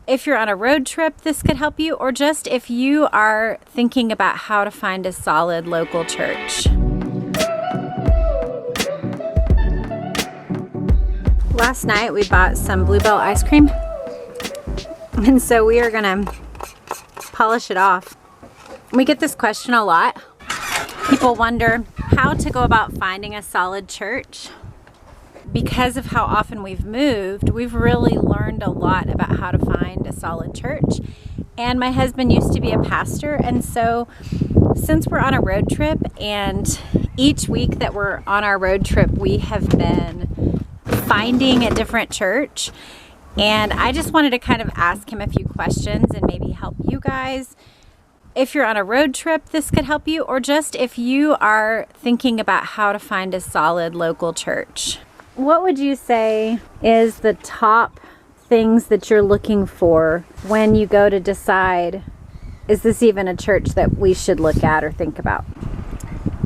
if you're on a road trip, this could help you, or just if you are thinking about how to find a solid local church. Last night we bought some Bluebell ice cream, and so we are gonna polish it off. We get this question a lot. People wonder how to go about finding a solid church. Because of how often we've moved, we've really learned a lot about how to find a solid church. And my husband used to be a pastor, and so since we're on a road trip, and each week that we're on our road trip, we have been finding a different church. And I just wanted to kind of ask him a few questions and maybe help you guys. If you're on a road trip, this could help you, or just if you are thinking about how to find a solid local church. What would you say is the top things that you're looking for when you go to decide, is this even a church that we should look at or think about?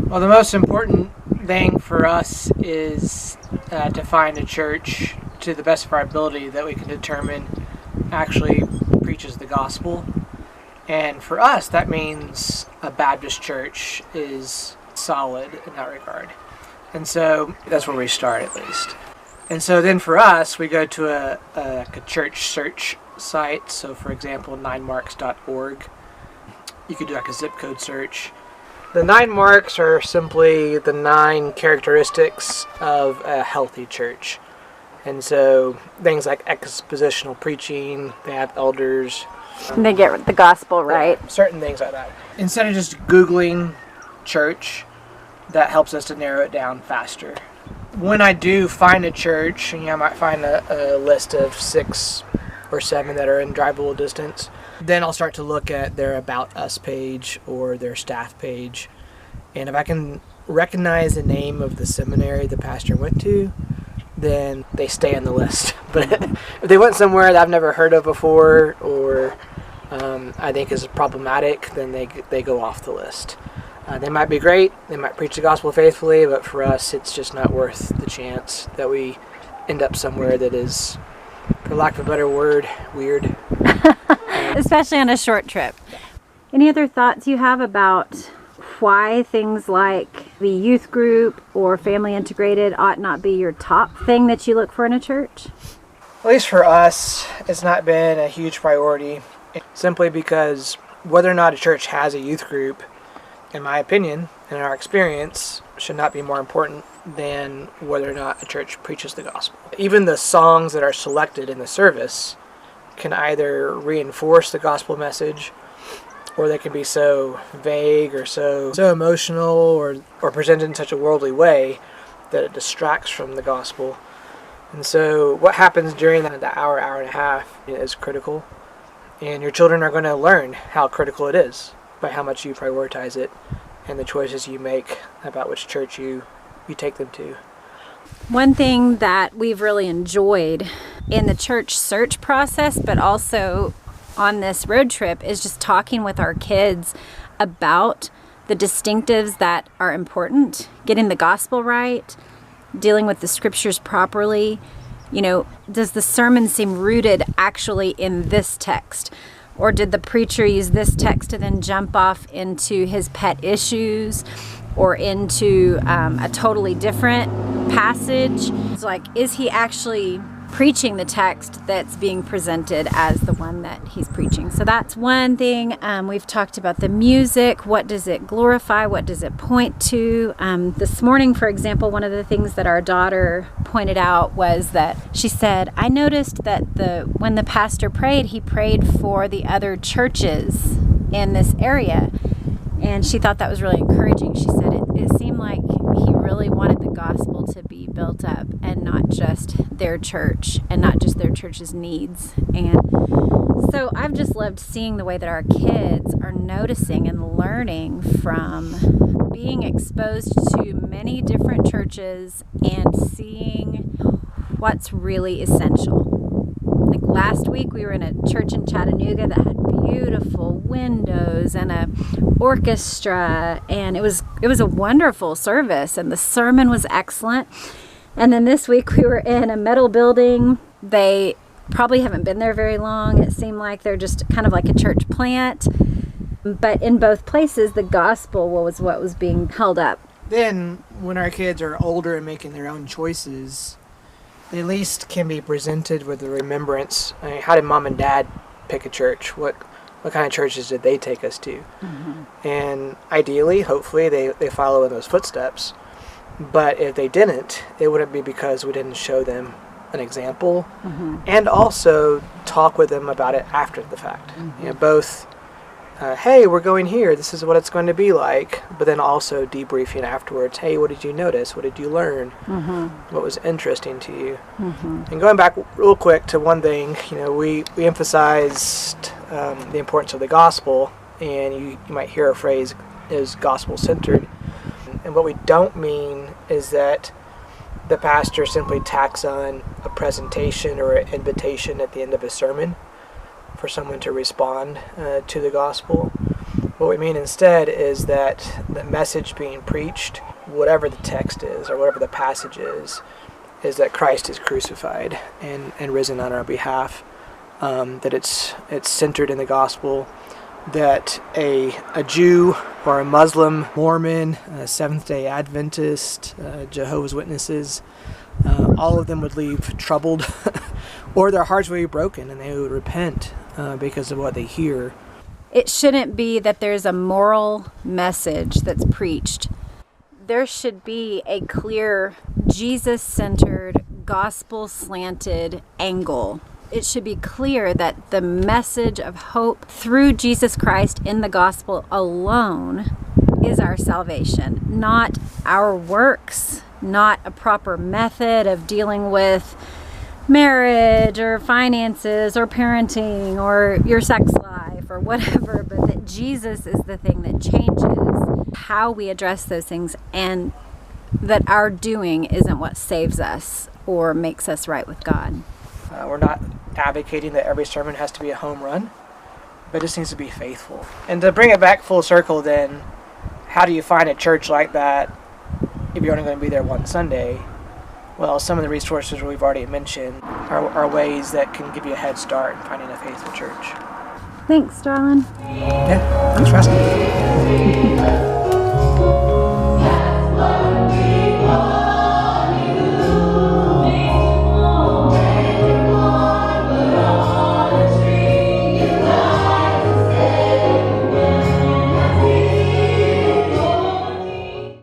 Well, the most important thing for us is to find a church to the best of our ability that we can determine actually preaches the gospel. And for us, that means a Baptist church is solid in that regard. And so that's where we start, at least. And so then for us, we go to a church search site. So for example, 9marks.org. You could do like a zip code search. The 9 marks are simply the 9 characteristics of a healthy church. And so things like expositional preaching, they have elders. They get the gospel right. Certain things like that. Instead of just Googling church, that helps us to narrow it down faster. When I do find a church, and I might find a list of 6 or 7 that are in drivable distance, then I'll start to look at their About Us page or their staff page. And if I can recognize the name of the seminary the pastor went to, then they stay on the list. But if they went somewhere that I've never heard of before, or I think is problematic, then they go off the list. They might be great, they might preach the gospel faithfully, but for us it's just not worth the chance that we end up somewhere that is, for lack of a better word, weird. Especially on a short trip. Any other thoughts you have about why things like the youth group or family integrated ought not be your top thing that you look for in a church? At least for us, it's not been a huge priority, simply because whether or not a church has a youth group, in my opinion, and in our experience, should not be more important than whether or not a church preaches the gospel. Even the songs that are selected in the service can either reinforce the gospel message, or they can be so vague or so emotional or presented in such a worldly way that it distracts from the gospel. And so what happens during the hour and a half is critical. And your children are going to learn how critical it is by how much you prioritize it and the choices you make about which church you take them to. One thing that we've really enjoyed in the church search process, but also on this road trip, is just talking with our kids about the distinctives that are important, getting the gospel right, dealing with the scriptures properly. Does the sermon seem rooted actually in this text? Or did the preacher use this text to then jump off into his pet issues or into a totally different passage? It's like, is he actually preaching the text that's being presented as the one that he's preaching? So that's one thing. We've talked about the music. What does it glorify? What does it point to? This morning, for example, one of the things that our daughter pointed out was that she said, I noticed that when the pastor prayed, he prayed for the other churches in this area. And she thought that was really encouraging. She said it seemed like he really wanted the gospel to be built up and not just their church and not just their church's needs. And so I've just loved seeing the way that our kids are noticing and learning from being exposed to many different churches and seeing what's really essential. Like last week we were in a church in Chattanooga that had beautiful windows and a orchestra, and it was a wonderful service, and the sermon was excellent. And then this week we were in a metal building. They probably haven't been there very long. It seemed like they're just kind of like a church plant. But in both places, the gospel was what was being held up. Then, when our kids are older and making their own choices, they at least can be presented with the remembrance. I mean, how did mom and dad pick a church? What kind of churches did they take us to? Mm-hmm. And ideally, hopefully, they follow in those footsteps. But if they didn't, it wouldn't be because we didn't show them an example, mm-hmm. and also talk with them about it after the fact. Mm-hmm. You know, both, hey, we're going here, this is what it's going to be like, but then also debriefing afterwards. Hey, what did you notice? What did you learn? Mm-hmm. What was interesting to you? Mm-hmm. And going back real quick to one thing, you know, we emphasized the importance of the gospel, and you might hear a phrase is gospel-centered. And what we don't mean is that the pastor simply tacks on a presentation or an invitation at the end of a sermon for someone to respond to the gospel. What we mean instead is that the message being preached, whatever the text is or whatever the passage is that Christ is crucified and risen on our behalf, that it's centered in the gospel, that a Jew or a Muslim, Mormon, Seventh-day Adventist, Jehovah's Witnesses, all of them would leave troubled or their hearts would be broken and they would repent because of what they hear. It shouldn't be that there's a moral message that's preached. There should be a clear Jesus-centered, gospel-slanted angle. It should be clear that the message of hope through Jesus Christ in the gospel alone is our salvation, not our works, not a proper method of dealing with marriage or finances or parenting or your sex life or whatever, but that Jesus is the thing that changes how we address those things, and that our doing isn't what saves us or makes us right with God. We're not advocating that every sermon has to be a home run, but it just needs to be faithful. And to bring it back full circle then, how do you find a church like that if you're only going to be there one Sunday? Well, some of the resources we've already mentioned are ways that can give you a head start in finding a faithful church. Thanks, darling. Yeah, thanks for asking.